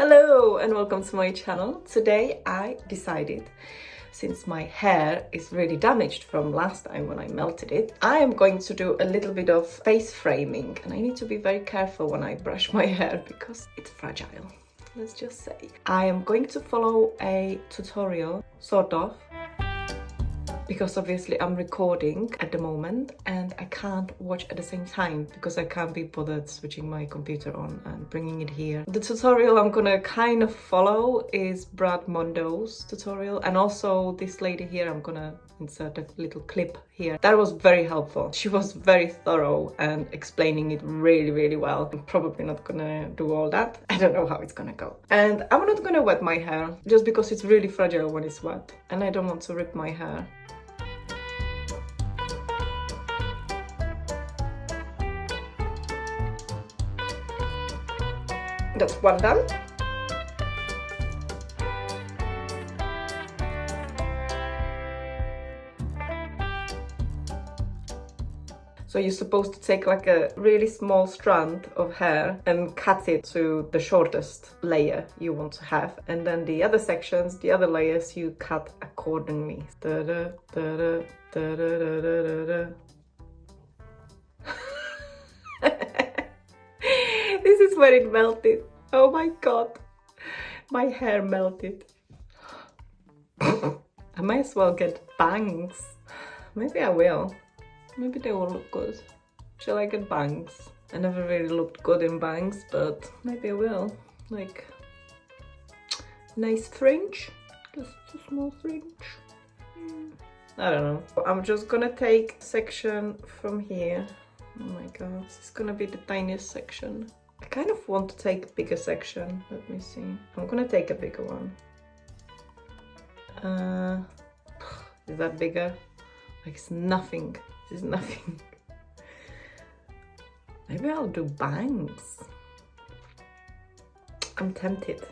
Hello and welcome to my channel. Today I decided, since my hair is really damaged from last time when I melted it, I am going to do a little bit of face framing, and I need to be very careful when I brush my hair because it's fragile, let's just say. I am going to follow a tutorial, sort of, because obviously I'm recording at the moment and I can't watch at the same time because I can't be bothered switching my computer on and bringing it here. The tutorial I'm gonna kind of follow is Brad Mondo's tutorial, and also this lady here, I'm gonna insert a little clip here. That was very helpful. She was very thorough and explaining it really well. I'm probably not gonna do all that. I don't know how it's gonna go. And I'm not gonna wet my hair just because it's really fragile when it's wet and I don't want to rip my hair. That's one done. So you're supposed to take like a really small strand of hair and cut it to the shortest layer you want to have. And then the other sections, the other layers, you cut accordingly. Da-da, da-da, da-da, da-da, da-da. This is where it melted. Oh my god, my hair melted. I might as well get bangs. Maybe I will. Maybe they will look good. Shall I get bangs? I never really looked good in bangs, but maybe I will. Like, nice fringe. Just a small fringe. I don't know. I'm just gonna take a section from here. Oh my god, this is gonna be the tiniest section. I kind of want to take a bigger section. Let me see. I'm gonna take a bigger one. Is that bigger? Like, it's nothing. This is nothing. Maybe I'll do bangs. I'm tempted.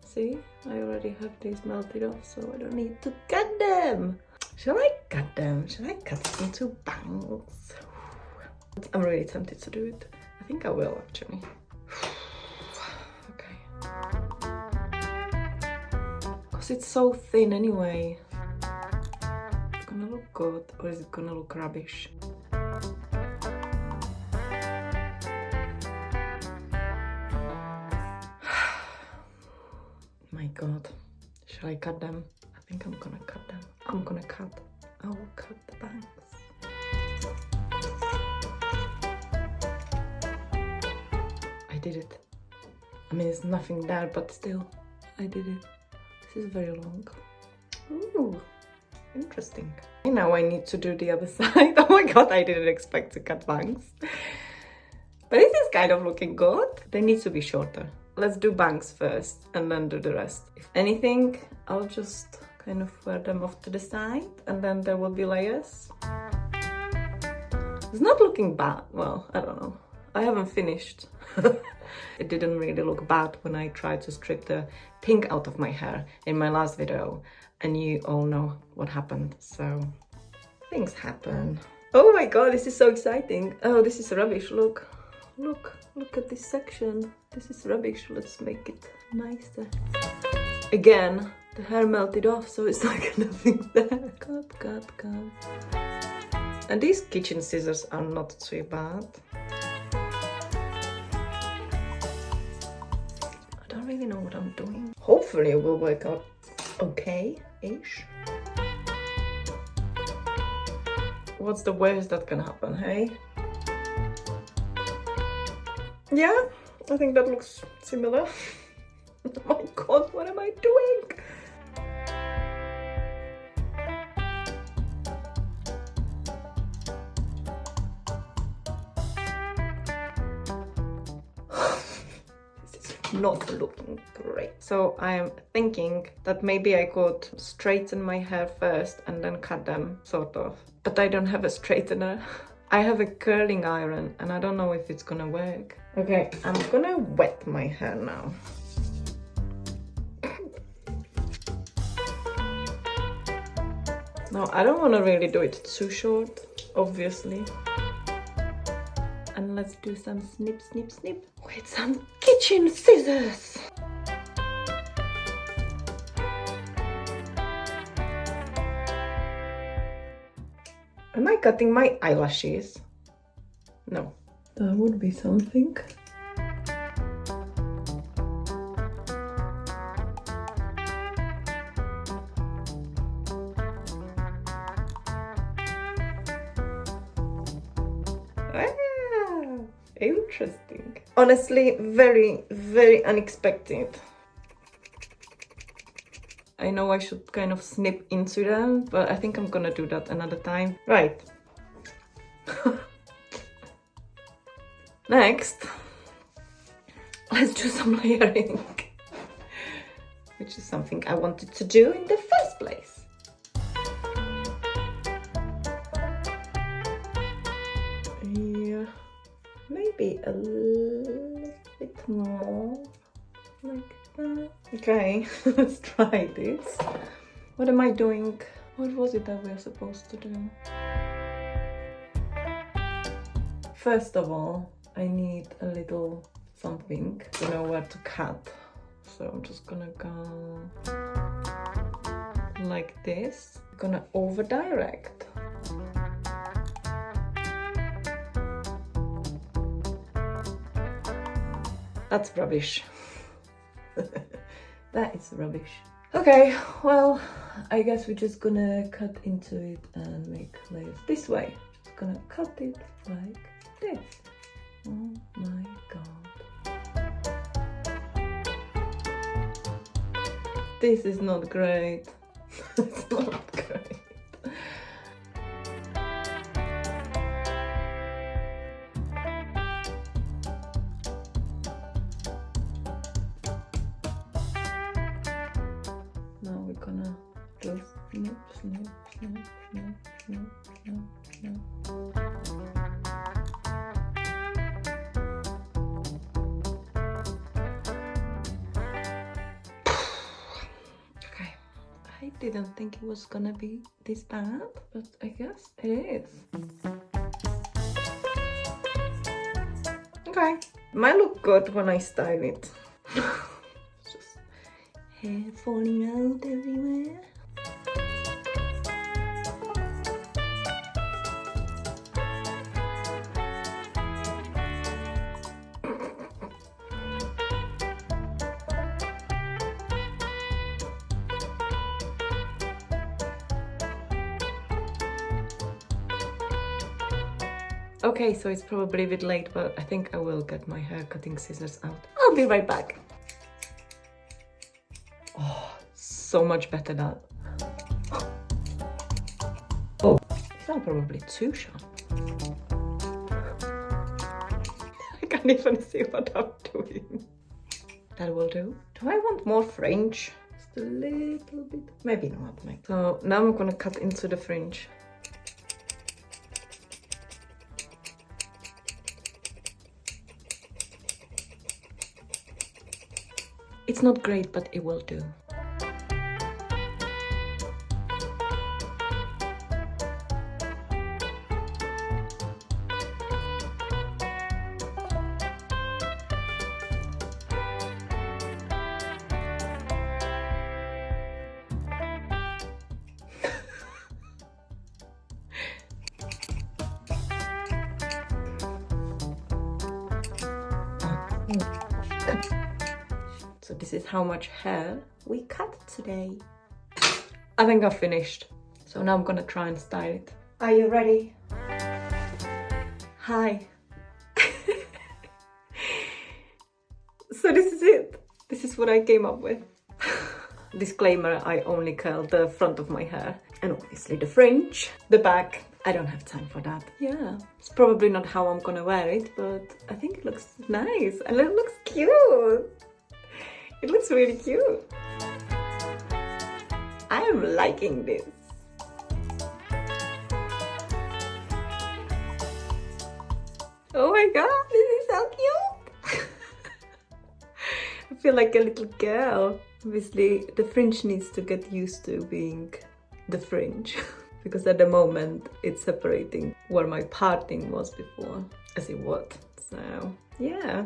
See, I already have these melted off, so I don't need to cut them. Shall I cut them? Shall I cut it into bangs? I'm really tempted to do it. I think I will actually. Okay. Because it's so thin anyway. It's gonna look good, or is it gonna look rubbish? My god. Shall I cut them? I think I'm gonna cut them. I'm gonna cut. I will cut the bangs. I did it. I mean, there's nothing there, but still, I did it. This is very long. Ooh, interesting. Now I need to do the other side. Oh my god, I didn't expect to cut bangs. But this is kind of looking good. They need to be shorter. Let's do bangs first and then do the rest. If anything, I'll just kind of wear them off to the side and then there will be layers. It's not looking bad. Well, I don't know. I haven't finished. It didn't really look bad when I tried to strip the pink out of my hair in my last video, and you all know what happened, so things happen. Oh my god, this is so exciting. Oh, this is rubbish. Look at this section. This is rubbish. Let's make it nicer. Again, the hair melted off, so it's like nothing there. Cut. And these kitchen scissors are not too bad. I don't really know what I'm doing. Hopefully it will work out okay-ish. What's the worst that can happen, hey? Yeah, I think that looks similar. Oh my god, what am I doing? Not looking great. So I'm thinking that maybe I could straighten my hair first and then cut them, sort of. But I don't have a straightener. I have a curling iron and I don't know if it's gonna work. Okay, I'm gonna wet my hair now. No, I don't want to really do it too short, obviously. And let's do some snip, snip, snip with some kitchen scissors. Am I cutting my eyelashes? No. That would be something. Ah, interesting. Honestly, very, very unexpected. I know I should kind of snip into them, but I think I'm gonna do that another time. Right. Next, let's do some layering, which is something I wanted to do in the first place. Yeah, maybe a little bit more, like that. Okay, let's try this. What am I doing? What was it that we are supposed to do? First of all, I need a little something to know where to cut. So I'm just gonna go like this. I'm gonna over direct. That's rubbish. That is rubbish. Okay, well, I guess we're just gonna cut into it and make layers this way. Just gonna cut it like this. Oh my god. This is not great. It's not great. Now we're gonna just snip, snip, snip, snip, snip, snip, snip. Okay, I didn't think it was gonna be this bad, but I guess it is. Okay, might look good when I style it. Just hair falling out everywhere. Okay, so it's probably a bit late, but I think I will get my hair cutting scissors out. I'll be right back. Oh, so much better now. Oh, it's not probably too sharp. I can't even see what I'm doing. That will do. Do I want more fringe? Just a little bit. Maybe not. Maybe. So now I'm gonna cut into the fringe. It's not great, but it will do. So this is how much hair we cut today. I think I've finished. So now I'm gonna try and style it. Are you ready? Hi. So this is it. This is what I came up with. Disclaimer, I only curl the front of my hair. And obviously the fringe. The back, I don't have time for that. Yeah, it's probably not how I'm gonna wear it, but I think it looks nice and it looks cute. It looks really cute. I'm liking this. Oh my god, this is so cute. I feel like a little girl. Obviously, the fringe needs to get used to being the fringe. Because at the moment, it's separating where my parting was before, as it was. So, yeah.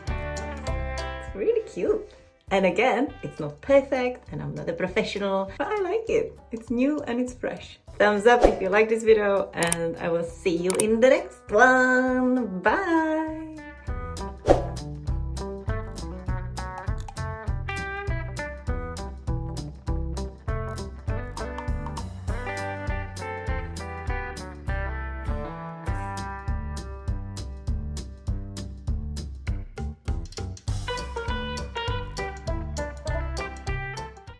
It's really cute. And again, it's not perfect and I'm not a professional, but I like it. It's new and it's fresh. thumbs up if you like this video, and I will see you in the next one. Bye!